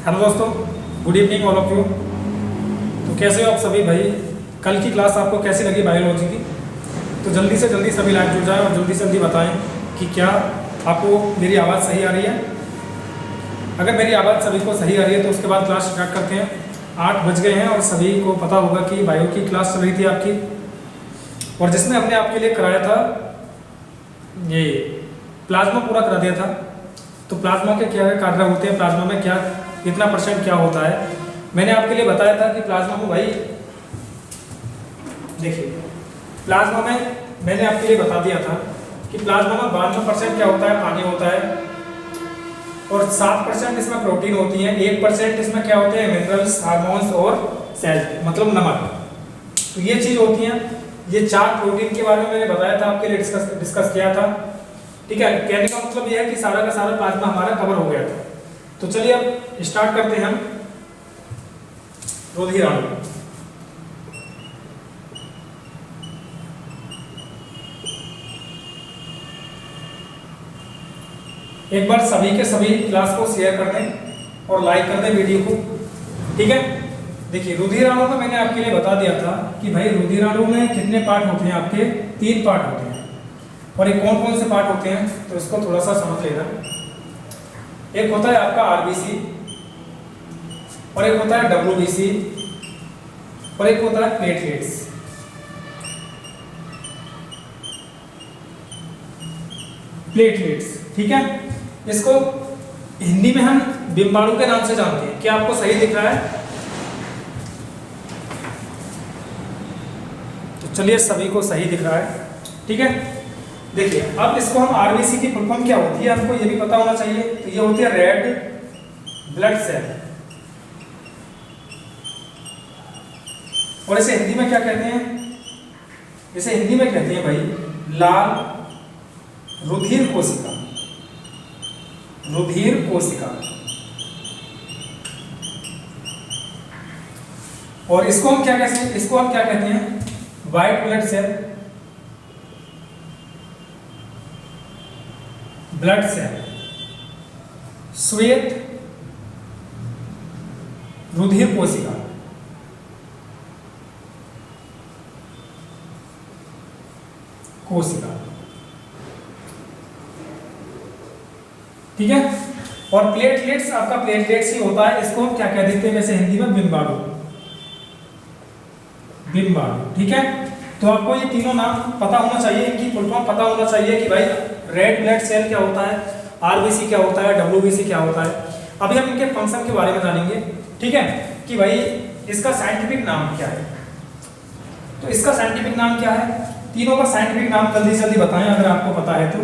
Hello दोस्तों, good evening all of you. तो कैसे हो आप सभी भाई? कल की क्लास आपको कैसी लगी बायोलॉजी की? तो जल्दी से जल्दी सभी लाइव जुड़ जाएं और जल्दी से जल्दी बताएं कि क्या आपको मेरी आवाज़ सही आ रही है। अगर मेरी आवाज़ सभी को सही आ रही है तो उसके बाद क्लास स्टार्ट करते हैं। 8 बज गए हैं और सभी को पता होगा कि बायो की क्लास चल रही थी आपकी, और जिसने हमने आपके लिए कराया था ये प्लाज्मा पूरा करा दिया था। तो प्लाज्मा के क्या कार्य होते हैं, प्लाज्मा में क्या कितना % क्या होता है, मैंने आपके लिए बताया था कि प्लाज्मा में भाई देखिए, प्लाज्मा में मैंने आपके लिए बता दिया था कि प्लाज्मा में 92% क्या होता है, पानी होता है, और 7% इसमें प्रोटीन होती है, 1% इसमें क्या होते हैं, मिनरल्स, हार्मोन्स और सेल मतलब नमक। तो ये चीज होती है। ये 4 प्रोटीन के बारे में मैंने बताया था, आपके लिए डिस्कस किया था। ठीक है, कहने का मतलब यह है कि सारा का सारा प्लाज्मा हमारा कवर हो गया था। तो चलिए अब स्टार्ट करते हैं हम रुधिराणु। एक बार सभी के सभी क्लास को शेयर कर दें और लाइक कर दें वीडियो को। ठीक है, देखिए रुधिराणु में मैंने आपके लिए बता दिया था कि भाई रुधिराणु में कितने पार्ट होते हैं, आपके 3 पार्ट होते हैं। और ये कौन कौन से पार्ट होते हैं तो इसको थोड़ा सा समझ लेना। एक होता है आपका आरबीसी, और एक होता है डब्ल्यूबीसी, और एक होता है प्लेटलेट्स। प्लेटलेट्स, ठीक है, इसको हिंदी में हम बिम्बाणु के नाम से जानते हैं। क्या आपको सही दिख रहा है? तो चलिए सभी को सही दिख रहा है। ठीक है, देखिए अब इसको हम आरबीसी की फुल फॉर्म क्या होती है हमको ये भी पता होना चाहिए। तो ये होती है रेड ब्लड सेल, और इसे हिंदी में क्या कहते हैं? इसे हिंदी में कहते हैं भाई लाल रुधिर कोशिका। रुधिर कोशिका। और इसको हम क्या कहते हैं? इसको हम क्या कहते हैं? White blood cell, blood cell, श्वेत रुधिर कोशिका। कोशिका, ठीक है। और प्लेटलेट्स, आपका प्लेटलेट्स ही होता है। इसको हम क्या कह देते हैं वैसे हिंदी में? बिम्बाणु। बिम्बाणु, ठीक है। तो आपको ये तीनों नाम पता होना चाहिए, इनकी फुल फॉर्म पता होना चाहिए कि भाई रेड ब्लड सेल क्या होता है, आरबीसी क्या होता है, डब्ल्यूबीसी क्या होता है। अभी हम इनके फंक्शन के बारे में जानेंगे। ठीक है, कि भाई इसका साइंटिफिक नाम क्या है। तो इसका साइंटिफिक नाम क्या है? तीनों का साइंटिफिक नाम जल्दी से जल्दी बताएं अगर आपको पता है तो।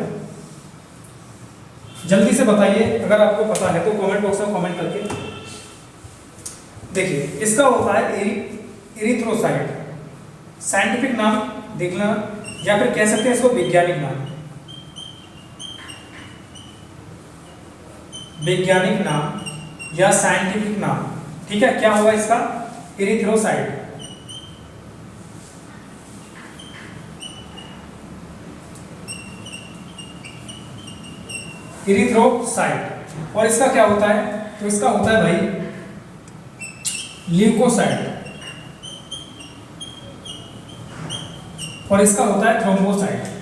जल्दी से बताइए अगर आपको पता है तो कमेंट बॉक्स में कमेंट करके। देखिए इसका होता है एरिथ्रोसाइट, साइंटिफिक नाम देखना, या फिर कह सकते हैं इसको वैज्ञानिक नाम। वैज्ञानिक नाम या साइंटिफिक नाम, ठीक है, क्या होगा इसका? एरिथ्रोसाइट। एरिथ्रोसाइट। और इसका क्या होता है? तो इसका होता है भाई ल्यूकोसाइट, और इसका होता है थ्रोम्बोसाइट।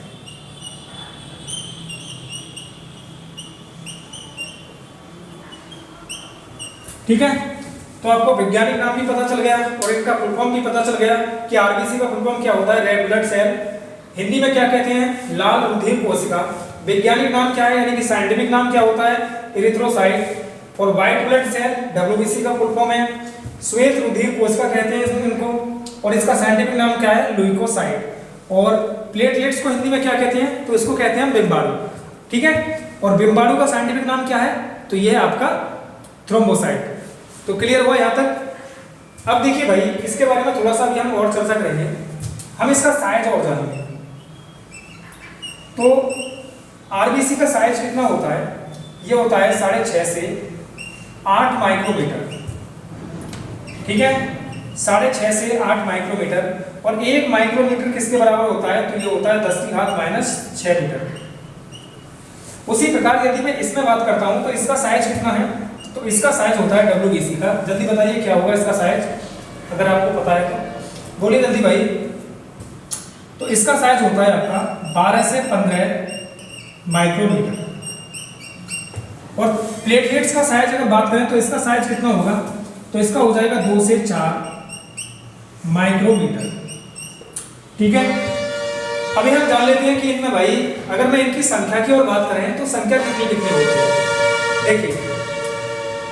ठीक है, तो आपको वैज्ञानिक नाम भी पता चल गया और इनका फुल फॉर्म भी पता चल गया कि आरबीसी का फुल फॉर्म क्या होता है? Red blood cell. हिंदी में क्या कहते हैं? लाल रुधिर कोशिका। वैज्ञानिक नाम क्या है, यानी कि साइंटिफिक नाम क्या होता है? एरिथ्रोसाइट। और व्हाइट ब्लड सेल डब्ल्यूबीसी का फुल फॉर्म है श्वेत रुधिर कोशिका कहते हैं इनको, और इसका साइंटिफिक नाम क्या है? ल्यूकोसाइट। और प्लेटलेट्स को हिंदी में क्या कहते हैं? तो इसको कहते हैं बिम्बाणु। ठीक है, और बिम्बाणु का साइंटिफिक नाम क्या है? तो ये है आपका थ्रोम्बोसाइट। तो क्लियर हुआ यहाँ तक? अब देखिए भाई इसके बारे में थोड़ा सा भी हम और चर्चा करेंगे, हम इसका साइज और जानेंगे। तो आरबीसी का साइज कितना होता है? ये होता है 6.5 से 8 माइक्रोमीटर। ठीक है, 6.5 से 8 माइक्रोमीटर। और 1 माइक्रोमीटर किसके बराबर होता है? तो ये होता है 10⁻⁻⁶ मीटर। उसी प्रकार यदि मैं इसमें बात करता हूं तो इसका साइज कितना है? तो इसका साइज होता है WBC का। जल्दी बताइए क्या होगा इसका साइज, अगर आपको पता है तो बोलिए जल्दी भाई। तो इसका साइज होता है आपका 12 से 15 माइक्रोमीटर। और प्लेटलेट्स का साइज अगर बात करें तो इसका साइज कितना होगा, तो इसका हो जाएगा 2 से 4 माइक्रोमीटर। ठीक है, अभी हम जान लेते हैं कि इनमें भाई अगर मैं इनकी संख्या की ओर बात करें तो संख्या कितनी कितनी होती है। देखिए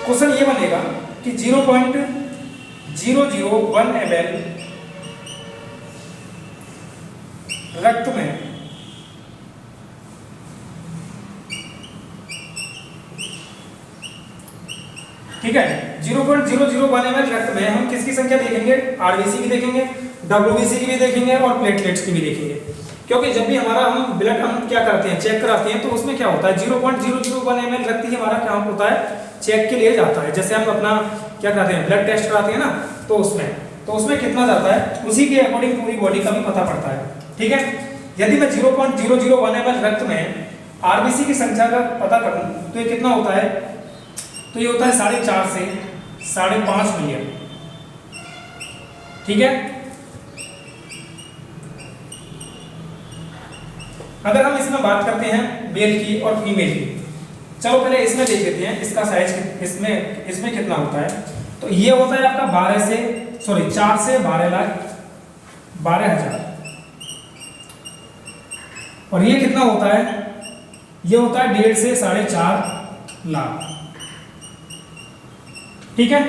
क्वेश्चन ये बनेगा कि 0.001 ml रक्त में ठीक है 0.001 ml रक्त में हम किसकी संख्या देखेंगे, आरबीसी की देखेंगे, डब्ल्यूबीसी की भी देखेंगे और प्लेटलेट्स की भी देखेंगे। क्योंकि जब भी हमारा हम ब्लड हम क्या करते हैं, चेक कराते हैं, तो उसमें क्या होता है 0.001 ml रक्त ही हमारा क्या होता है, चेक के लिए जाता है। जैसे हम अपना क्या कराते हैं, ब्लड टेस्ट कराते हैं ना, तो उसमें कितना जाता है, उसी के अकॉर्डिंग पूरी बॉडी का भी पता पड़ता है। ठीक है, यदि मैं 0.001 ml रक्त में आरबीसी की संख्या का पता करूं तो ये कितना होता है, तो ये होता है 4.5 से 5.5 मिलियन। ठीक है, अगर हम इसमें बात करते हैं मेल की और फीमेल की, चलो पहले इसमें देख लेते हैं इसका साइज इसमें कितना होता है। तो ये होता है आपका 4 से 12,00,000 और ये कितना होता है, ये होता है 1.5 से 4.5 लाख। ठीक है,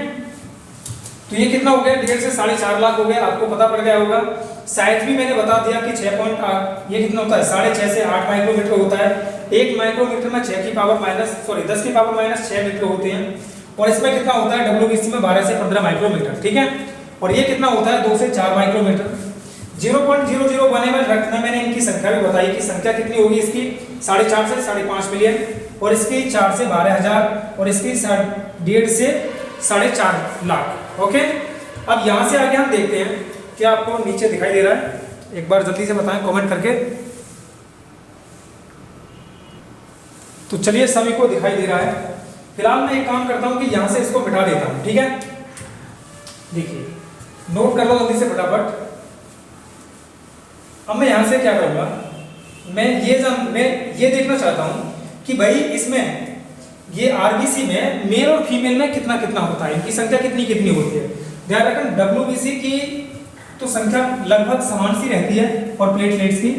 तो ये कितना हो गया, 1.5 से 4.5 लाख हो गया, आपको पता पड़ गया होगा। साइज भी मैंने बता दिया कि 6.8 ये कितना होता है, 6.5 से 8 माइक्रोमीटर होता है। 1 माइक्रोमीटर में 10 की पावर माइनस 6 मीटर होते हैं। और इसमें कितना होता है, डब्ल्यूबीसी में 12 से 15 माइक्रोमीटर। ठीक है, और ये कितना होता है 2 से 4 माइक्रोमीटर। 0.001 ml रक्त में मैंने इनकी संख्या भी बताई कि संख्या कितनी होगी इसकी, 4.5 से 5.5 मिलियन, और इसकी 4 से 12,000 और इसकी 1.5 से 4.5 लाख। ओके, अब यहां से आगे हम देखते हैं, क्या आपको नीचे दिखाई दे रहा है, एक बार जल्दी से बताएं कमेंट करके। तो चलिए सभी को दिखाई दे रहा है। फिलहाल मैं एक काम करता हूं कि यहां से इसको मिटा देता हूं। ठीक है, देखिए नोट कर लो जल्दी से फटाफट। अब मैं यहां से क्या करूंगा, मैं ये देखना चाहता हूं कि भाई इसमें ये आरबीसी में मेल और फीमेल में कितना कितना होता है, इनकी संख्या कितनी कितनी होती है। ध्यान रखें डब्ल्यूबीसी की तो संख्या लगभग समान सी रहती है और प्लेटलेट्स की,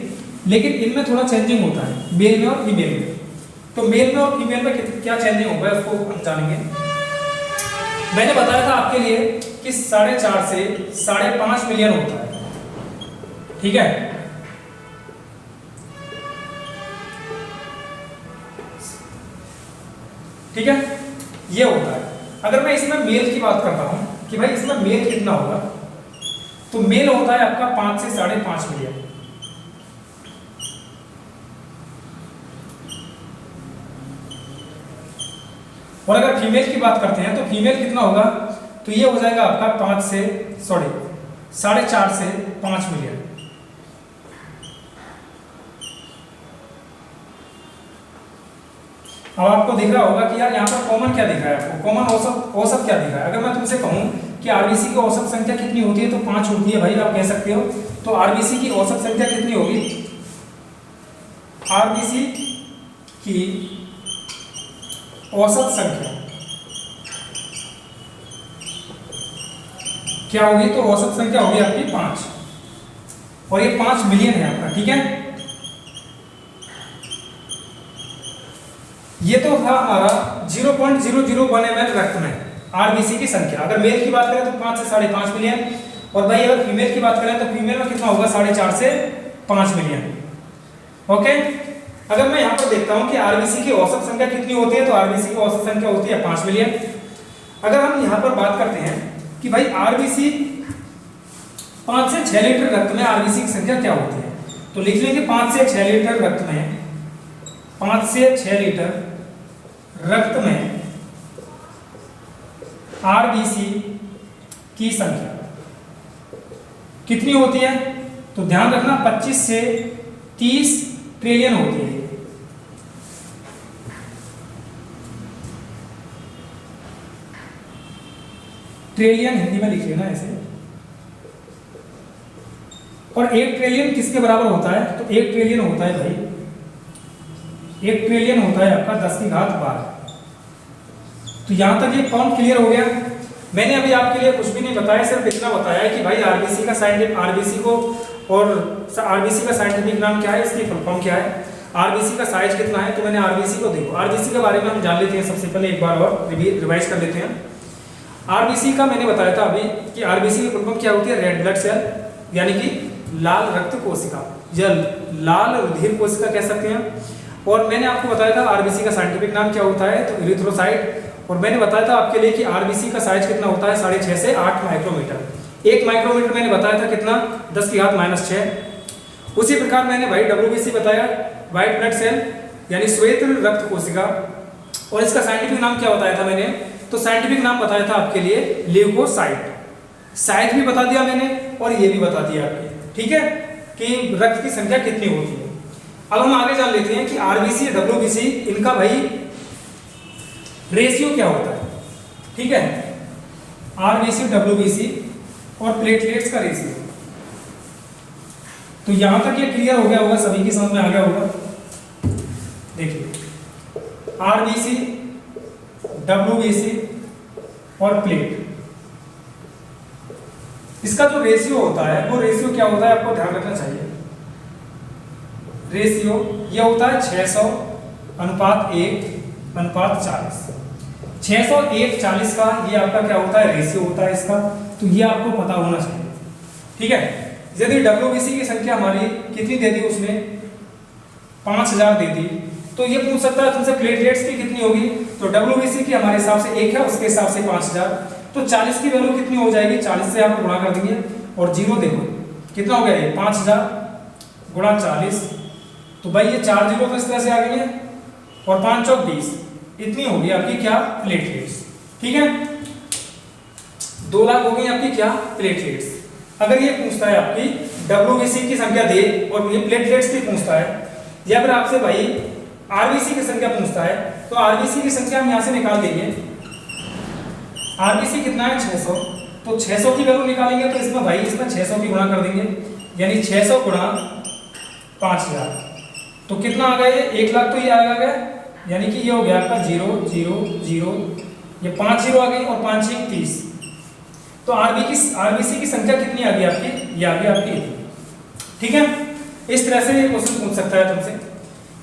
लेकिन इनमें थोड़ा चेंजिंग होता है मेल में और फीमेल में। तो मेल में और फीमेल में क्या चेंजिंग होगा उसको हम जानेंगे। मैंने बताया था आपके लिए कि 4.5 से 5.5 मिलियन होता है। ठीक है, ठीक है, ये होता है। अगर मैं इसमें मेल की बात करता हूं कि भाई इसमें मेल कितना होगा, तो मेल होता है आपका 5 से 5.5 मिलियन। और अगर फीमेल की बात करते हैं तो फीमेल कितना होगा, तो ये हो जाएगा आपका 4.5 से 5 मिलियन। अब आपको दिख रहा होगा कि यार यहाँ पर कॉमन क्या दिख रहा है, आपको कॉमन औसत क्या दिख रहा है। अगर मैं तुमसे कहूं कि आरबीसी की औसत संख्या कितनी होती है, तो 5 होती है भाई, आप कह सकते हो। तो आरबीसी की औसत संख्या कितनी होगी, आरबीसी की औसत संख्या क्या होगी, तो औसत संख्या होगी आपकी 5, और ये 5 मिलियन है आपका। ठीक है, ये तो था हमारा 0.001 ml रक्त में आरबीसी की संख्या। अगर मेल की बात करें तो 5 से 5.5 मिलियन, और भाई अगर फीमेल की बात करें तो फीमेल में कितना होगा, 4.5 से 5 मिलियन। ओके, अगर मैं यहाँ पर देखता हूँ कि आरबीसी की औसत संख्या कितनी होती है, तो आरबीसी की औसत संख्या होती है 5 मिलियन। अगर हम यहाँ पर बात करते हैं कि भाई आरबीसी 5 से 6 लीटर रक्त में आरबीसी की संख्या क्या होती है, तो लिख लेंगे 5 से 6 लीटर रक्त में, 5 से 6 लीटर रक्त में आरबीसी की संख्या कितनी होती है, तो ध्यान रखना 25 से 30 ट्रिलियन होती है। ट्रिलियन हिंदी में लिख लेना ऐसे। और 1 ट्रिलियन किसके बराबर होता है? तो 1 ट्रिलियन होता है भाई, 1 ट्रिलियन होता है आपका 10 की घात 12। तो यहां तक ये कौन क्लियर हो गया? मैंने अभी आपके लिए कुछ भी नहीं बताया, सिर्फ इतना बताया कि भाई आरबीसी का साइंटिफिक, आरबीसी को और आरबीसी का साइंटिफिक नाम क्या है, इसकी फुल फॉर्म क्या है, आरबीसी का साइज कितना है। तो मैंने आरबीसी को देखो, आरबीसी के बारे में हम जान लेते हैं सबसे पहले, एक बार और रिवाइज कर लेते हैं। आरबीसी का मैंने बताया था अभी कि आरबीसी की फुल फॉर्म क्या होती है? रेड ब्लड सेल, यानी कि लाल रक्त कोशिका या लाल रुधिर कोशिका कह सकते हैं। और मैंने आपको बताया था आरबीसी का साइंटिफिक नाम क्या होता है, तो इरिथ्रोसाइट। और मैंने बताया था आपके लिए कि आरबीसी का साइज कितना होता है, 6.5 से 8 माइक्रोमीटर। 1 माइक्रोमीटर मैंने बताया था कितना, 10 की घात -6। उसी प्रकार मैंने भाई डब्ल्यूबीसी बताया, व्हाइट ब्लड सेल यानी श्वेत रक्त कोशिका। और इसका साइंटिफिक नाम क्या बताया था मैंने, तो साइंटिफिक नाम बताया था आपके लिए ल्यूकोसाइट। साइज भी बता दिया मैंने और ये भी बता दिया आपके, ठीक है, कि रक्त की संख्या कितनी होती है। अब हम आगे जान लेते हैं कि आरबीसी डब्ल्यूबीसी इनका भाई रेशियो क्या होता है, ठीक है। आरबीसी डब्ल्यूबीसी और प्लेटलेट्स का रेशियो। तो यहां तक ये क्लियर हो गया होगा, सभी की समझ में आ गया होगा। देखिए आरबीसी, डब्ल्यूबीसी और प्लेट, इसका जो रेशियो होता है वो रेशियो क्या होता है, आपको ध्यान रखना चाहिए। रेशियो ये होता है 600:1:40। 601:40 का ये आपका क्या होता है, रेशियो होता है इसका। तो ये आपको पता होना चाहिए, ठीक है। यदि डब्ल्यूबीसी की संख्या हमारी कितनी दे दी उसने, 5000 दे दी, तो ये पूछ सकता है तुमसे प्लेटलेट्स की कितनी होगी। तो डब्ल्यूबीसी की हमारे हिसाब से 1 है, उसके हिसाब से 5000। तो 40 की वैल्यू कितनी हो जाएगी, 40 से आप गुणा कर देंगे। और जीरो देखो कितना हो गया, ये 5000 गुणा 40। तो भाई ये 4 जीरो तो इस तरह से आ गई है, और 5 चौक 20, इतनी होगी आपकी क्या, प्लेटलेट्स, ठीक है। 2 लाख हो गई आपकी क्या, प्लेटलेट्स। अगर ये पूछता है आपकी डब्ल्यूबीसी की संख्या दे और ये प्लेटलेट्स की पूछता है, या फिर आपसे भाई आरबीसी की संख्या पूछता है, तो आरबीसी की संख्या हम यहां से निकाल देंगे। आरबीसी कितना है, 600। तो 600 की वैल्यू निकालेंगे तो इसमें भाई इसमें 600 की गुणा कर देंगे, यानी 600 गुणा 5000। तो कितना आ गया ये, 1 लाख तो ये आ गया, यानी कि ये हो गया आपका 0 0 0, ये 5 जीरो आ गई और 5 6 30। तो आरबीसी की संख्या कितनी आ गई आपकी, ये आ गई आपकी, ठीक है। इस तरह से ये क्वेश्चन पूछ सकता है तुमसे।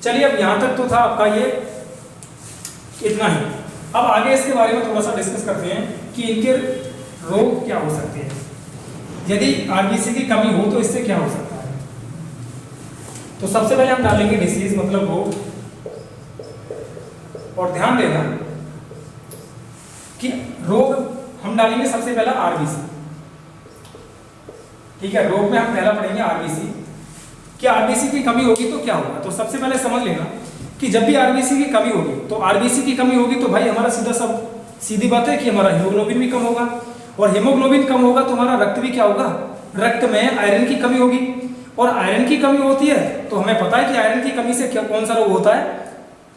चलिए अब यहां तक तो था आपका ये इतना ही। अब आगे इसके बारे में थोड़ा सा डिस्कस करते हैं कि इनके रोग क्या हो सकते हैं। यदि आरबीसी की कमी हो तो इससे क्या हो सकता है। तो सबसे पहले हम डालेंगे डिसीज मतलब रोग। और ध्यान देना कि रोग हम डालेंगे सबसे पहला आरबीसी, ठीक है। रोग में हम पहला पढ़ेंगे आरबीसी, कि आरबीसी की कमी होगी तो क्या होगा। तो सबसे पहले समझ लेना कि जब भी आरबीसी की कमी होगी, तो आरबीसी की कमी होगी तो भाई हमारा सीधी बात है कि हमारा हीमोग्लोबिन भी कम होगा, और हीमोग्लोबिन कम होगा तो हमारा रक्त भी क्या होगा, रक्त में आयरन की कमी होगी। और आयरन की कमी होती है तो हमें पता है कि आयरन की कमी से क्या कौन सा रोग होता है,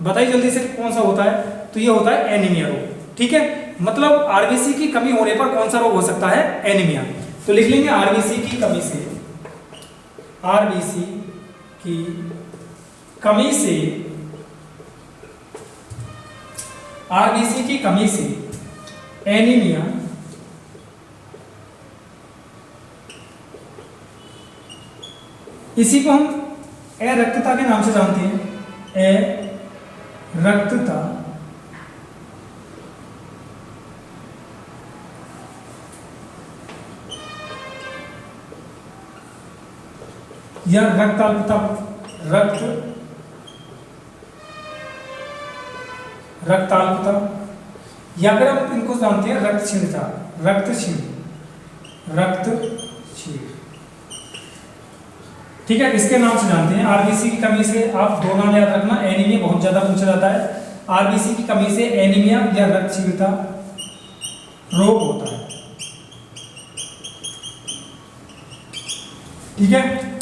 बताइए जल्दी से कौन सा होता है। तो ये होता है एनीमिया रोग, ठीक है। मतलब आरबीसी की कमी होने पर कौन सा रोग हो सकता है, एनीमिया। तो लिख लेंगे आरबीसी की कमी से, आरबीसी की कमी से, आरबीसी की कमी से एनीमिया इसी को हम अरक्तता के नाम से जानते हैं, अरक्तता। या रक्ताल्पता, रक्ताल्पता, या अगर हम इनको जानते हैं रक्तक्षीणता, रक्तक्षीण, ठीक है, इसके नाम से जानते हैं। आरबीसी की कमी से आप 2 नाम याद रखना, एनीमिया बहुत ज्यादा पूछा जाता है। आरबीसी की कमी से एनीमिया या रक्तक्षीणता रोग होता है, ठीक है।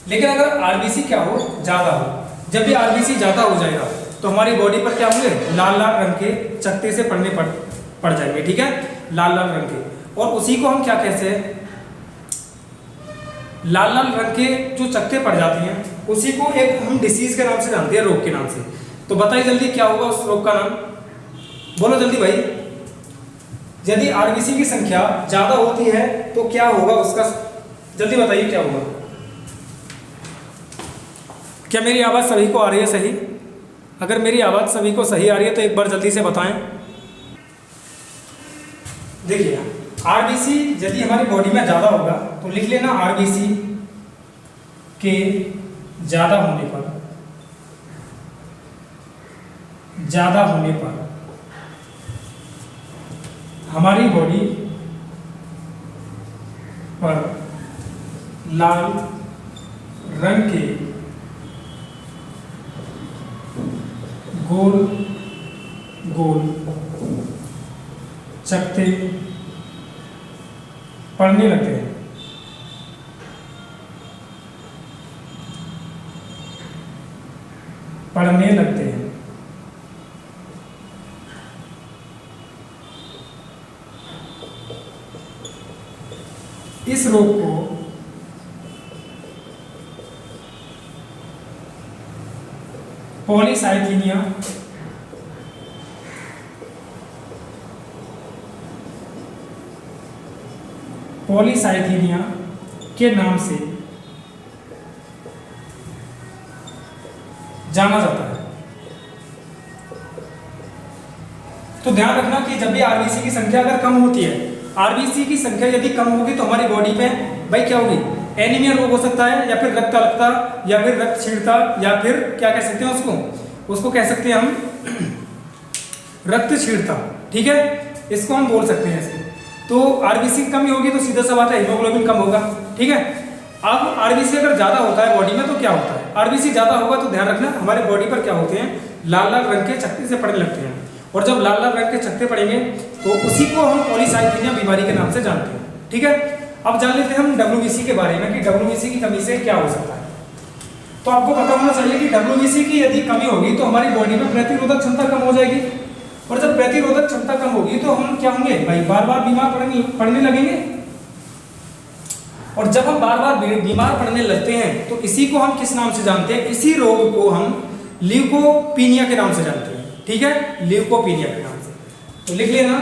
लेकिन अगर आरबीसी क्या हो, ज्यादा हो, जब भी आरबीसी ज्यादा हो जाएगा तो हमारी बॉडी पर क्या होंगे, लाल लाल रंग के चकत्ते से पड़ जाएंगे, ठीक है, लाल लाल रंग के। और उसी को हम क्या कहते हैं, लाल लाल रंग के जो चकत्ते पड़ जाते हैं उसी को एक हम डिसीज के नाम से जानते हैं, रोग के नाम से। तो बताइए जल्दी क्या होगा उस रोग का नाम, बोलो जल्दी भाई। यदि आरबीसी की संख्या ज्यादा होती है तो क्या होगा उसका, जल्दी बताइए क्या होगा। क्या मेरी आवाज सभी को आ रही है सही? अगर मेरी आवाज सभी को सही आ रही है तो एक बार जल्दी से बताएं। देखिए आरबीसी यदि हमारी बॉडी में ज्यादा होगा तो लिख लेना आरबीसी के ज्यादा होने पर, हमारी बॉडी पर लाल रंग के गोल गोल चकत्ते पड़ने लगते हैं। इस रोग को पॉलीसाइथीनिया के नाम से जाना जाता है। तो ध्यान रखना कि जब भी आरबीसी की संख्या अगर कम होती है, आरबीसी की संख्या यदि कम होगी तो हमारी बॉडी पे भाई क्या होगी, एनीमिया रोग हो सकता है, या फिर रक्त अल्पता, या फिर रक्त क्षीणता, या फिर क्या कह सकते हैं उसको कह सकते हैं हम रक्त क्षीणता, ठीक है, इसको हम बोल सकते हैं ऐसे। तो आरबीसी कम होगी तो सीधा सा बात है हीमोग्लोबिन कम होगा, ठीक है। अब आरबीसी अगर ज्यादा होता है बॉडी में तो क्या होता है, आरबीसी ज्यादा होगा तो ध्यान रखना हमारे बॉडी पर क्या होते हैं, लाल लाल रंग के चकत्ते से पड़ने लगते हैं। और जब लाल लाल रंग के चकत्ते पड़ेंगे तो उसी को हम पॉलीसाइथीनिया बीमारी के नाम से जानते हैं, ठीक है। अब जान लेते हैं हम डब्ल्यूबीसी के बारे में कि डब्ल्यूबीसी की कमी से क्या हो सकता है। तो आपको पता होना चाहिए कि डब्ल्यूबीसी की यदि कमी होगी तो हमारी बॉडी में प्रतिरोधक क्षमता कम हो जाएगी, और जब प्रतिरोधक क्षमता कम होगी तो हम क्या होंगे भाई, बार बार बीमार पड़ने लगेंगे। और जब हम बार बार बीमार पड़ने लगते हैं तो इसी को हम किस नाम से जानते हैं, इसी रोग को हम ल्यूकोपीनिया के नाम से जानते हैं, ठीक है, ल्यूकोपीनिया के नाम से। तो लिख लेना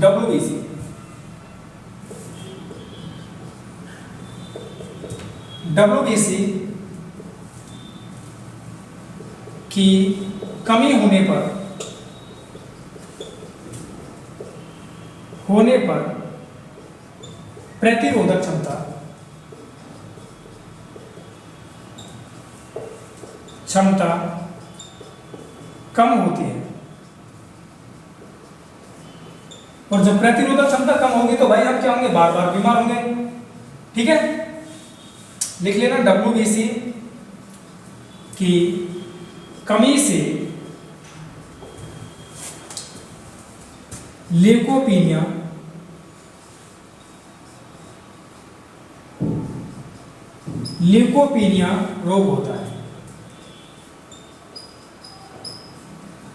डब्ल्यूबीसी। डब्ल्यूबीसी की कमी होने पर प्रतिरोधक क्षमता कम होती है, और जब प्रतिरोधक क्षमता कम होगी तो भाई हम क्या होंगे, बार बार बीमार होंगे, ठीक है। लिख लेना डब्ल्यूबीसी की कमी से ल्यूकोपीनिया रोग होता है।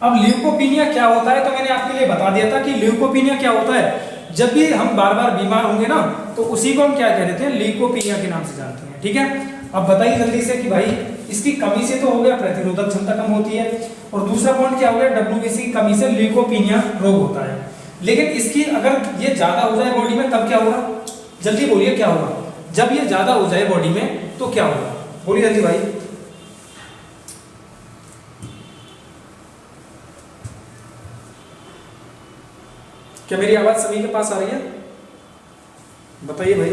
अब ल्यूकोपीनिया क्या होता है तो मैंने आपके लिए बता दिया था कि ल्यूकोपीनिया क्या होता है, जब भी हम बार बार बीमार होंगे ना तो उसी को हम क्या कह देते हैं, ल्यूकोपीनिया के नाम से जानते हैं, ठीक है। अब बताइए जल्दी से कि भाई इसकी कमी से तो हो गया प्रतिरोधक क्षमता कम होती है, और दूसरा पॉइंट क्या हो गया, डब्ल्यूबीसी की कमी से ल्यूकोपीनिया रोग होता है। लेकिन इसकी अगर ये ज्यादा हो जाए बॉडी में तब क्या होगा, जल्दी बोलिए क्या होगा, जब ये ज्यादा हो जाए बॉडी में तो क्या होगा, बोलिए जल्दी भाई। क्या मेरी आवाज सभी के पास आ रही है, बताइए भाई।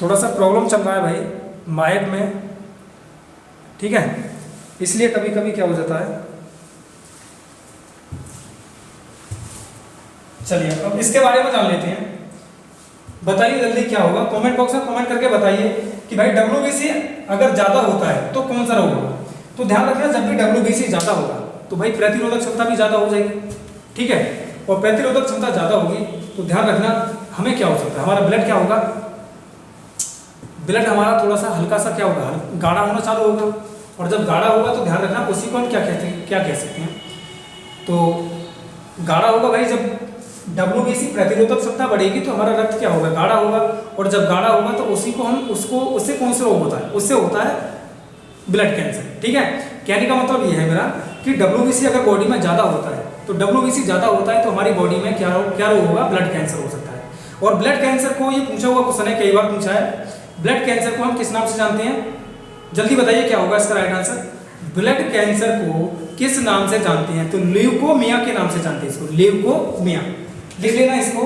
थोड़ा सा प्रॉब्लम चल रहा है भाई माइक में, ठीक है, इसलिए कभी कभी क्या हो जाता है। चलिए अब इसके बारे में जान लेते हैं, बताइए जल्दी क्या होगा, कमेंट बॉक्स में कमेंट करके बताइए कि भाई डब्ल्यूबीसी अगर ज्यादा होता है तो कौन सा रोग होगा। तो ध्यान रखना जब भी डब्ल्यूबीसी ज्यादा होगा तो भाई प्रतिरोधक क्षमता भी ज्यादा हो जाएगी, ठीक है, और प्रतिरोधक क्षमता ज्यादा होगी तो ध्यान रखना हमें क्या हो सकता है, हमारा ब्लड क्या होगा, ब्लड हमारा थोड़ा सा हल्का सा क्या होगा, गाढ़ा होना चालू होगा, और जब गाढ़ा होगा तो ध्यान रखना उसी को हम क्या कहते हैं, क्या कह सकते हैं, तो गाढ़ा होगा भाई, जब WBC प्रतिरोधक क्षमता बढ़ेगी तो हमारा रक्त क्या होगा, गाढ़ा होगा। और जब गाढ़ा होगा तो उसी को हम उससे कौन सा रोग होता है, उससे होता है ब्लड कैंसर। ठीक है, कहने का मतलब ये है मेरा कि WBC अगर बॉडी में ज़्यादा होता है तो WBC ज़्यादा होता है तो हमारी बॉडी में क्या रोग होगा, ब्लड कैंसर हो सकता है। और ब्लड कैंसर को, ये पूछा हुआ क्वेश्चन है, कई बार पूछा है, ब्लड कैंसर को हम किस नाम से जानते हैं, जल्दी बताइए क्या होगा इसका राइट आंसर। ब्लड कैंसर को किस नाम से जानते हैं, तो ल्यूकोमिया के नाम से जानते हैं इसको, ल्यूकोमिया। लिख लेना इसको,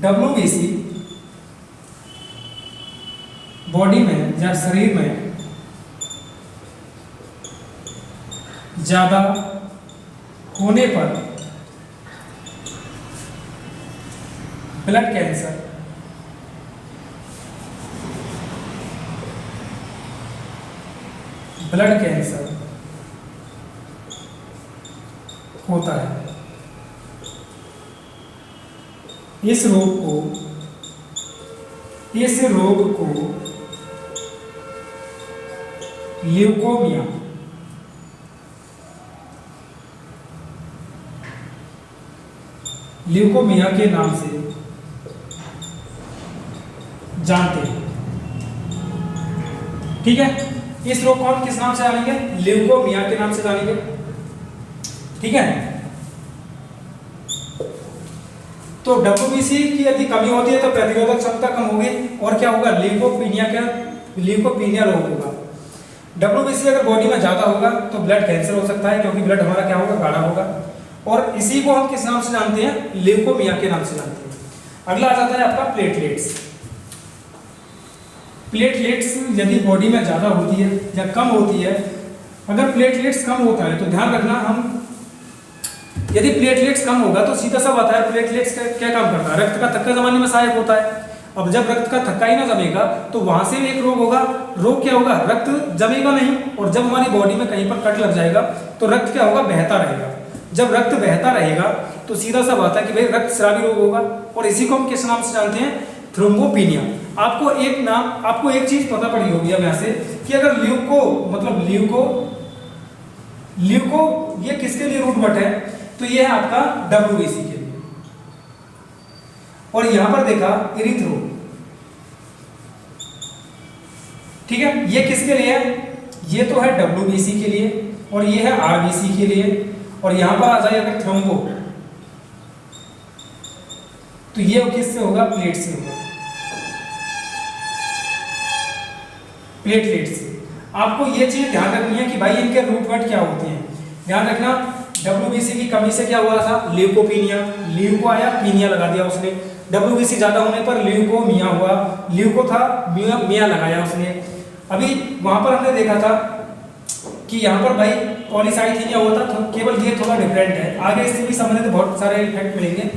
WBC बॉडी में या शरीर में ज्यादा होने पर ब्लड कैंसर होता है। इस रोग को ल्यूकोमिया के नाम से जानते हैं। ठीक है, इस रोग को हम किस नाम से जानेंगे, ल्यूकोमिया के नाम से जानेंगे। ठीक है, तो WBC की यदि कमी होती है तो प्रतिरोधक क्षमता कम होगी और क्या होगा, ल्यूकोपीनिया रोग होगा। WBC अगर बॉडी में ज्यादा होगा तो ब्लड कैंसर हो सकता है, क्योंकि ब्लड हमारा क्या होगा, गाढ़ा होगा। और इसी को हम किस नाम से जानते हैं, ल्यूकोमिया के नाम से जानते हैं। अगला आ जाता है आपका प्लेटलेट्स। प्लेटलेट्स यदि बॉडी में ज्यादा होती है या कम होती है, अगर प्लेटलेट्स कम होता है तो ध्यान रखना, हम यदि प्लेटलेट्स कम होगा तो सीधा सा बात है, प्लेटलेट्स क्या काम करता है, रक्त का थक्का जमाने में सहायक होता है। अब जब रक्त का थक्का ही ना जमेगा तो वहां से भी एक रोग होगा। रोग क्या होगा, रक्त जमेगा नहीं, और जब हमारी बॉडी में कहीं पर कट लग जाएगा तो रक्त क्या होगा, बहता रहेगा। जब रक्त बहता रहेगा तो सीधा सा बात है कि भाई रक्त स्रावी रोग होगा। और इसी को हम किस नाम से जानते हैं, थ्रोम्बोपिनिया। आपको एक चीज पता पड़ी होगी अब यहाँ से कि अगर ल्यूको ये किसके लिए रूट वर्ड है, तो ये है आपका WBC के लिए। और यहां पर देखा इरिथ्रो, ठीक है, ये किसके लिए है, ये तो है WBC के लिए और ये है RBC के लिए। और यहां पर आ जाए अगर थ्रोम्बो, तो ये किससे होगा, प्लेट से होगा, प्लेटलेट से। आपको ये चीज ध्यान रखनी है कि भाई इनके रूट वर्ड क्या होते हैं। ध्यान रखना, WBC की कमी से क्या हुआ था, ल्यूकोपीनिया, ल्यूको आया, पीनिया लगा दिया उसने। WBC ज्यादा होने पर ल्यूकोमिया हुआ, ल्यूको था, मिया लगाया उसने। अभी वहां पर हमने देखा था कि यहाँ पर भाई पॉलीसाइथीनिया होता, तो केवल ये थोड़ा डिफरेंट है। आगे इससे भी संबंधित बहुत सारे इफेक्ट मिलेंगे।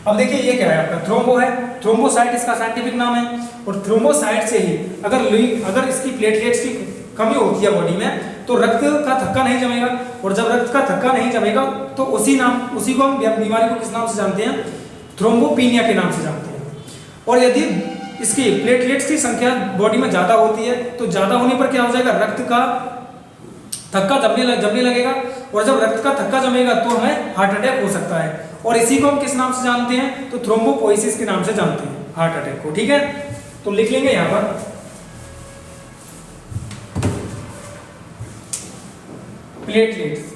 अब देखिए ये क्या है आपका, थ्रोम्बो है, थ्रोम्बोसाइट इसका साइंटिफिक नाम है। और थ्रोम्बोसाइट से ही अगर इसकी प्लेटलेट्स की कमी होती है बॉडी में तो रक्त का थक्का नहीं जमेगा। और जब रक्त का थक्का नहीं जमेगा तो उसी को हम बीमारी को किस नाम से जानते हैं, थ्रोम्बोपिनिया के नाम से जानते हैं। और यदि इसकी प्लेटलेट्स की संख्या बॉडी में ज्यादा होती है तो ज्यादा होने पर क्या हो जाएगा, रक्त का थक्का जमने लगेगा। और जब रक्त का थक्का जमेगा तो हमें हार्ट अटैक हो सकता है। और इसी को हम किस नाम से जानते हैं, तो थ्रोम्बोपोइसिस के नाम से जानते हैं हार्ट अटैक को। ठीक है, तो लिख लेंगे यहां पर प्लेटलेट्स।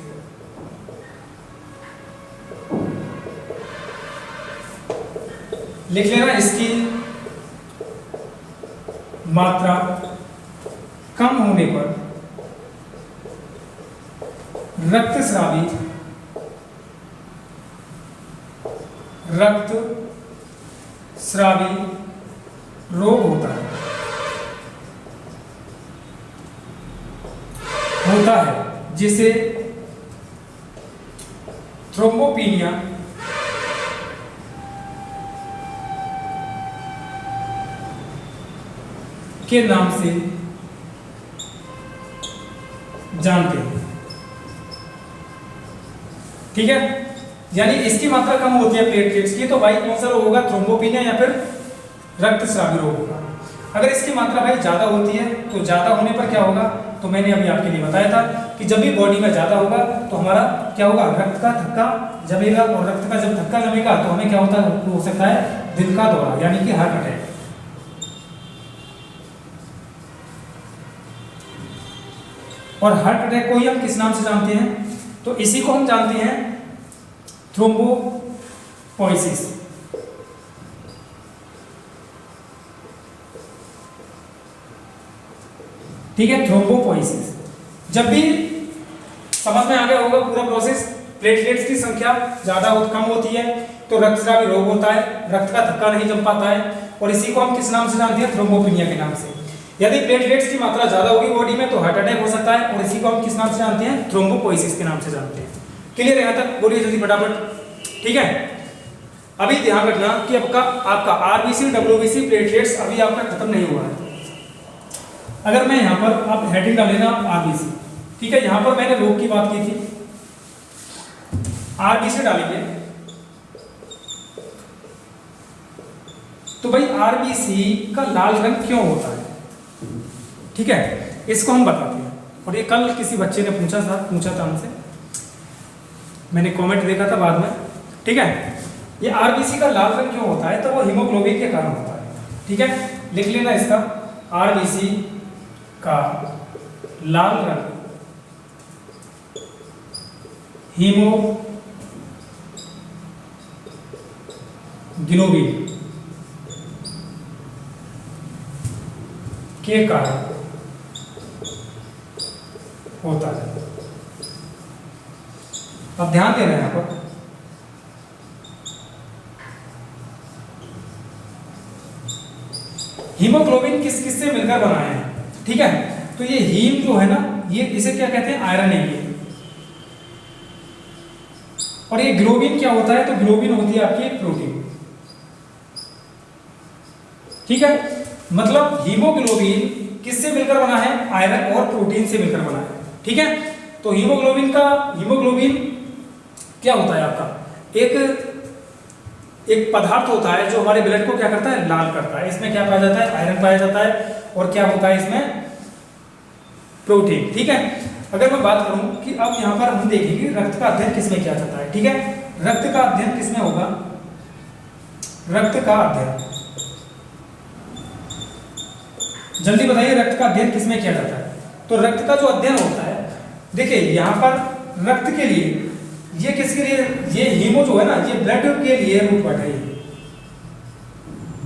लिख लेना, इसकी मात्रा कम होने पर रक्त स्रावी रोग होता है जिसे थ्रोम्बोपिनिया के नाम से जानते हैं। ठीक है, यानी इसकी मात्रा कम होती है प्लेटलेट्स की, तो भाई कौन सा रोग होगा, थ्रोम्बोपिनिया या फिर रक्तस्रावी रोग होगा। अगर इसकी मात्रा भाई ज्यादा होती है तो ज्यादा होने पर क्या होगा, तो मैंने अभी आपके लिए बताया था कि जब भी बॉडी में ज़्यादा होगा तो हमारा क्या होगा, रक्त का थक्का जमेगा, और रक्त का जब थक्का जमेगा तो हमें क्या होता है, हो सकता है दिल का दौरा यानी कि हार्ट अटैक। और हार्ट अटैक को ही हम किस नाम से जानते हैं, तो इसी को हम जानते हैं थ्रोम्बोपोइसिस। ठीक है, थ्रोम्बोपोइसिस। जब भी समझ में आ गया होगा पूरा प्रोसेस, प्लेटलेट्स की संख्या ज्यादा कम होती है तो रक्तस्रावी रोग होता है, रक्त का थक्का नहीं जम पाता है, और इसी को हम किस नाम से जानते हैं, थ्रोम्बोपिनिया के नाम से। यदि प्लेटलेट्स की मात्रा ज्यादा होगी बॉडी में तो हार्ट अटैक हो सकता है, और इसी को हम किस नाम से जानते हैं, थ्रोम्बोपोइसिस के नाम से जानते हैं। क्लियर है यहाँ तक, बोलिए जल्दी फटाफट। ठीक है, अभी ध्यान रखना कि आपका आरबीसी डब्ल्यूबीसी प्लेटलेट्स अभी आपका खत्म नहीं हुआ है। अगर मैं यहाँ पर आप हेडिंग डालेना आरबीसी, ठीक है, यहाँ पर मैंने रोग की बात की थी, आरबीसी डालेंगे तो भाई आरबीसी का लाल रंग क्यों होता है, ठीक है, इसको हम बताते हैं। और ये कल किसी बच्चे ने पूछा था हमसे, मैंने कमेंट देखा था बाद में। ठीक है, ये आरबीसी का लाल रंग क्यों होता है, तो वो हीमोग्लोबिन के कारण होता है। ठीक है, लिख लेना इसका, आरबीसी का लाल रंग हीमोग्लोबिन के कारण होता है। अब ध्यान देना है यहाँ पर, हीमोग्लोबिन किस किस से मिलकर बना है, ठीक है, तो ये हीम जो है ना, ये इसे क्या कहते हैं, आयरन है ये, और ये ग्लोबिन क्या होता है, तो ग्लोबिन होती है आपकी एक प्रोटीन। ठीक है, मतलब हीमोग्लोबिन किससे मिलकर बना है, आयरन और प्रोटीन से मिलकर बना है। ठीक है, तो हीमोग्लोबिन क्या होता है आपका, एक पदार्थ होता है जो हमारे ब्लड को क्या करता है, लाल करता है। इसमें क्या पाया जाता है, आयरन पाया जाता है, और क्या होता है इसमें, प्रोटीन। ठीक है, अगर मैं बात करूं कि अब यहां पर हम देखेंगे रक्त का अध्ययन किसमें किया जाता है। ठीक है, रक्त का अध्ययन किसमें होगा, रक्त का अध्ययन, जल्दी बताइए रक्त का अध्ययन किसमें किया जाता है। तो रक्त का जो अध्ययन होता है, देखिए यहां पर रक्त के लिए, ये किसके लिए, ये हीमो जो है ना, ये ब्लड के लिए रूट वर्ड है,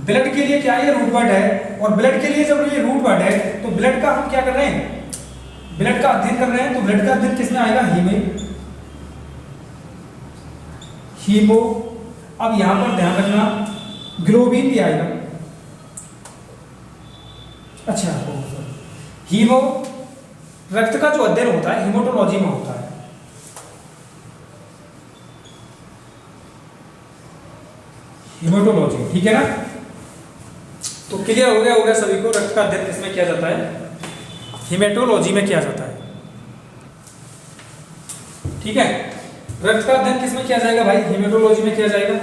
ब्लड के लिए क्या है, रूट वर्ड है। और ब्लड के लिए जब ये रूट वर्ड है तो ब्लड का हम क्या कर रहे हैं, ब्लड का अध्ययन कर रहे हैं, तो ब्लड का अध्ययन किसमें आएगा, हीमो। अब यहां पर ध्यान रखना ग्लोबिन भी आएगा, अच्छा हीमो, रक्त का जो अध्ययन होता है हीमोटोलॉजी में होता है। हीमोटोलॉजी, ठीक है ना, तो क्लियर हो गया सभी को, रक्त का अध्ययन किसमें किया जाता है, हीमेटोलॉजी में किया जाता है। ठीक है, रक्त का अध्ययन किसमें किया जाएगा भाई, हीमेटोलॉजी में किया जाएगा।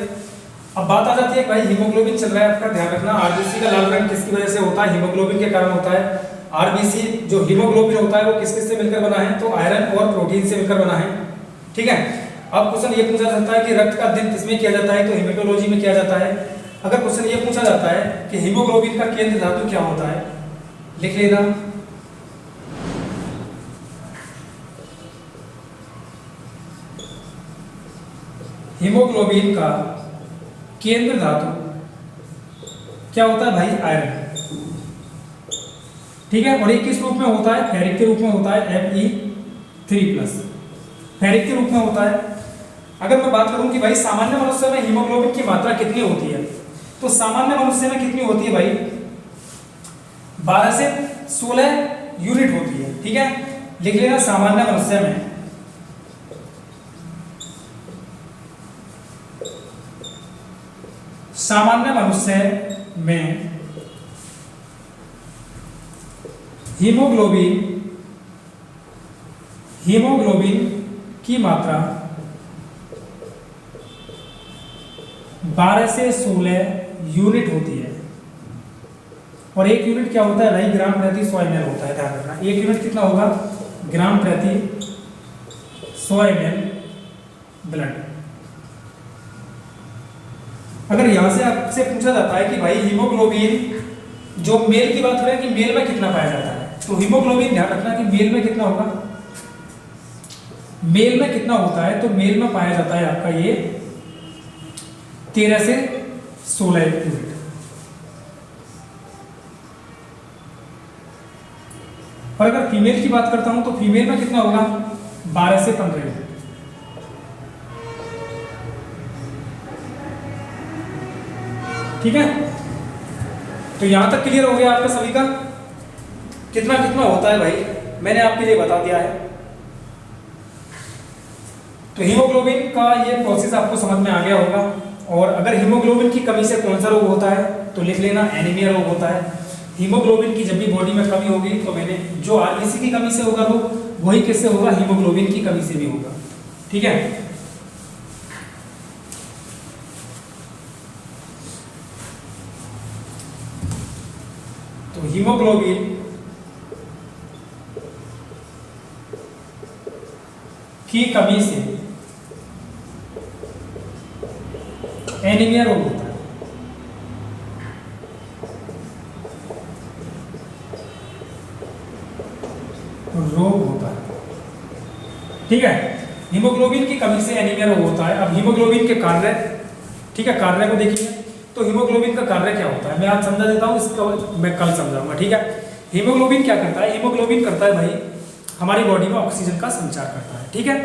अब बात आ जाती है भाई, हीमोग्लोबिन चल रहा है आपका, ध्यान रखना आरबीसी का लाल रंग किसकी वजह से होता है, हीमोग्लोबिन के कारण होता है। आरबीसी जो हीमोग्लोबिन होता है वो किस किस से मिलकर बना है, तो आयरन और प्रोटीन से मिलकर बना है। ठीक है, अब क्वेश्चन ये पूछा जाता है कि रक्त का अध्ययन किसमें किया जाता है, तो हीमेटोलॉजी में किया जाता है। अगर क्वेश्चन ये पूछा जाता है कि हीमोग्लोबिन का केंद्र धातु क्या होता है, लिख लेना हीमोग्लोबिन का केंद्र धातु क्या होता है भाई, आयरन। ठीक है, और ये किस रूप में होता है, फेरिक के रूप में होता है, Fe3+, फेरिक के रूप में होता है। अगर मैं बात करूं कि भाई सामान्य मनुष्य में हीमोग्लोबिन की मात्रा कितनी होती है, तो सामान्य मनुष्य में कितनी होती है भाई, 12 से 16 यूनिट होती है। ठीक है, लिख लेना सामान्य मनुष्य में हीमोग्लोबिन की मात्रा 12 से 16 यूनिट होती है। और एक यूनिट क्या होता है भाई, ग्राम प्रति 100 ml होता है, ध्यान रखना। एक यूनिट कितना होगा, ग्राम प्रति 100 ml ब्लड। अगर यहां से आपसे पूछा जाता है कि भाई हीमोग्लोबिन, जो मेल की बात हो रही है कि मेल में कितना पाया जाता है, तो हीमोग्लोबिन ध्यान रखना कि मेल में कितना होगा, मेल में कितना होता है, तो मेल में पाया जाता है आपका ये 13 से 16 यूनिट। और अगर फीमेल की बात करता हूं तो फीमेल में कितना होगा, 12 से 15 यूनिट। ठीक है, तो यहां तक क्लियर हो गया आपका सभी का, कितना कितना होता है भाई मैंने आपके लिए बता दिया है। तो हीमोग्लोबिन का ये प्रोसेस आपको समझ में आ गया होगा। और अगर हीमोग्लोबिन की कमी से कौन सा रोग होता है तो लिख लेना, एनीमिया रोग होता है। हीमोग्लोबिन की जब भी बॉडी में कमी होगी तो मैंने जो आरबीसी की कमी से होगा रोग, वही किससे होगा, हीमोग्लोबिन की कमी से भी होगा। ठीक है, तो हीमोग्लोबिन की कमी से एनीमिया रोग होता है। रोग होता है, ठीक है, हीमोग्लोबिन की कमी से एनीमिया रोग होता है। अब हीमोग्लोबिन के कार्य, ठीक है, कार्य को देखिए। तो हीमोग्लोबिन का कार्य क्या होता है मैं आज समझा देता हूँ, इसका मैं कल समझाऊंगा। ठीक है, हीमोग्लोबिन क्या करता है, हीमोग्लोबिन करता है भाई हमारी बॉडी में ऑक्सीजन का संचार करता है। ठीक है,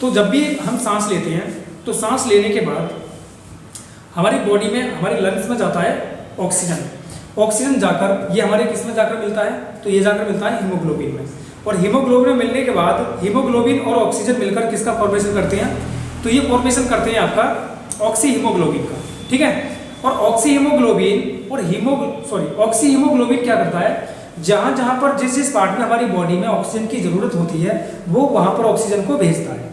तो जब भी हम सांस लेते हैं तो सांस लेने के बाद हमारी बॉडी में, हमारे लंग्स में जाता है ऑक्सीजन। ऑक्सीजन जाकर ये हमारे किस में जाकर मिलता है, तो ये जाकर मिलता है हीमोग्लोबिन में। और हीमोग्लोबिन में मिलने के बाद हीमोग्लोबिन और ऑक्सीजन मिलकर किसका फॉर्मेशन करते हैं, तो ये फॉर्मेशन करते हैं आपका ऑक्सी हीमोग्लोबिन का। ठीक है, और ऑक्सी हीमोग्लोबिन और ऑक्सी हीमोग्लोबिन क्या करता है, जहां जहां पर जिस जिस पार्ट में हमारी बॉडी में ऑक्सीजन की जरूरत होती है वो वहां पर ऑक्सीजन को भेजता है।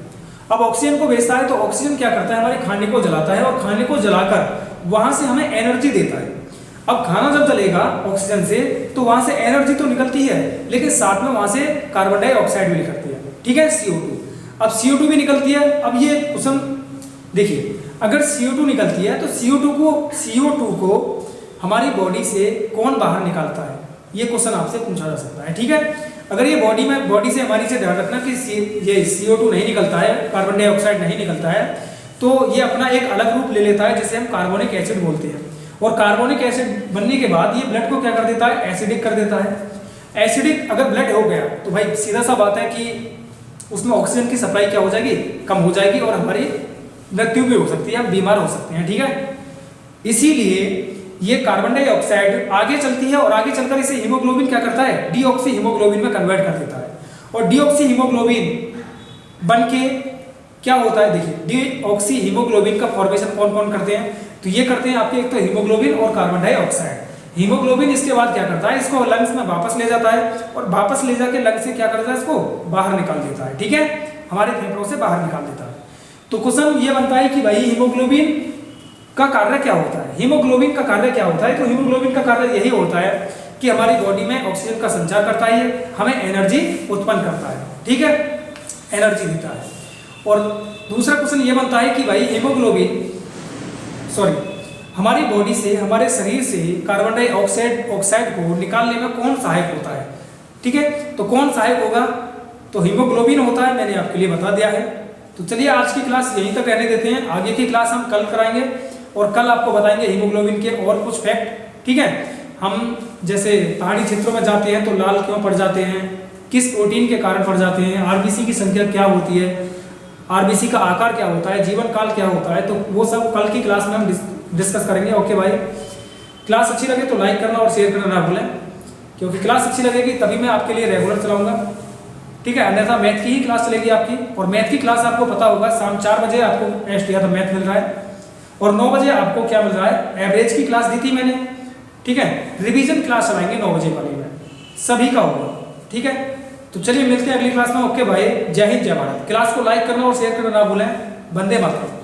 अब ऑक्सीजन को भेजता है तो ऑक्सीजन क्या करता है, हमारे खाने को जलाता है और खाने को जलाकर वहां से हमें एनर्जी देता है। अब खाना जब जलेगा ऑक्सीजन से तो वहां से एनर्जी तो निकलती है, लेकिन साथ में वहां से कार्बन डाइऑक्साइड भी निकलती है। ठीक है, CO2। अब CO2 भी निकलती है। अब ये क्वेश्चन देखिए, अगर CO2 निकलती है तो CO2 को हमारी बॉडी से कौन बाहर निकालता है, ये क्वेश्चन आपसे पूछा जा सकता है। ठीक है, अगर ये बॉडी से हमारी से ध्यान रखना कि ये CO2 नहीं निकलता है, कार्बन डाइऑक्साइड नहीं निकलता है, तो ये अपना एक अलग रूप ले लेता है जिसे हम कार्बोनिक एसिड बोलते हैं। और कार्बोनिक एसिड बनने के बाद ये ब्लड को क्या कर देता है, एसिडिक कर देता है। एसिडिक अगर ब्लड हो गया तो भाई सीधा सा बात है कि उसमें ऑक्सीजन की सप्लाई क्या हो जाएगी, कम हो जाएगी और हमारी मृत्यु भी हो सकती है, हम बीमार हो सकते हैं। ठीक है, इसीलिए ये कार्बन डाइऑक्साइड आगे चलती है और आगे चलकर इसे हीमोग्लोबिन क्या करता है, डीऑक्सी हीमोग्लोबिन में कन्वर्ट कर देता है। और डीऑक्सी हीमोग्लोबिन बन के क्या होता है, देखिए डीऑक्सी हीमोग्लोबिन का फॉर्मेशन कौन कौन करते हैं, तो ये करते हैं आपके एक तो हीमोग्लोबिन और कार्बन डाइऑक्साइड। हीमोग्लोबिन इसके बाद क्या करता है, इसको लंग्स में वापस ले जाता है और वापस ले जाके लंग्स से क्या करता है, इसको बाहर निकाल देता है। ठीक है, हमारे फेफड़ों से बाहर निकाल देता है। तो क्वेश्चन ये बनता है कि भाई हीमोग्लोबिन का कार्य क्या होता है, हीमोग्लोबिन का कार्य क्या होता है, तो हीमोग्लोबिन का कार्य यही होता है कि हमारी बॉडी में ऑक्सीजन का संचार करता है, हमें एनर्जी उत्पन्न करता है। ठीक है, एनर्जी देता है। और दूसरा क्वेश्चन ये बनता है कि भाई हीमोग्लोबिन हमारी बॉडी से, हमारे शरीर से कार्बन डाइऑक्साइड को निकालने में कौन सहायक होता है। ठीक है, तो कौन सहायक होगा, तो हीमोग्लोबिन होता है, मैंने आपके लिए बता दिया है। तो चलिए आज की क्लास यहीं तक रहने देते हैं, आगे की क्लास हम कल कराएंगे और कल आपको बताएंगे हीमोग्लोबिन के और कुछ फैक्ट। ठीक है, हम जैसे पहाड़ी क्षेत्रों में जाते हैं तो लाल क्यों पड़ जाते हैं, किस प्रोटीन के कारण पड़ जाते हैं, आरबीसी की संख्या क्या होती है, आरबीसी का आकार क्या होता है, जीवन काल क्या होता है, तो वो सब कल की क्लास में हम डिस्कस करेंगे। ओके भाई, क्लास अच्छी लगे तो लाइक करना और शेयर करना ना भूलें, क्योंकि क्लास अच्छी लगेगी तभी मैं आपके लिए रेगुलर चलाऊंगा। ठीक है, अन्यथा मैथ की ही क्लास चलेगी आपकी। और मैथ की क्लास आपको पता होगा शाम 4 बजे आपको एस्ट या तो मैथ मिल रहा है और 9 बजे आपको क्या मिल रहा है, एवरेज की क्लास दी थी मैंने। ठीक है, रिवीजन क्लास चलाएंगे 9 बजे वाली में, सभी का होगा। ठीक है, तो चलिए मिलते हैं अगली क्लास में। ओके भाई, जय हिंद जय भारत। क्लास को लाइक करना और शेयर करना ना भूलें। वंदे मातरम।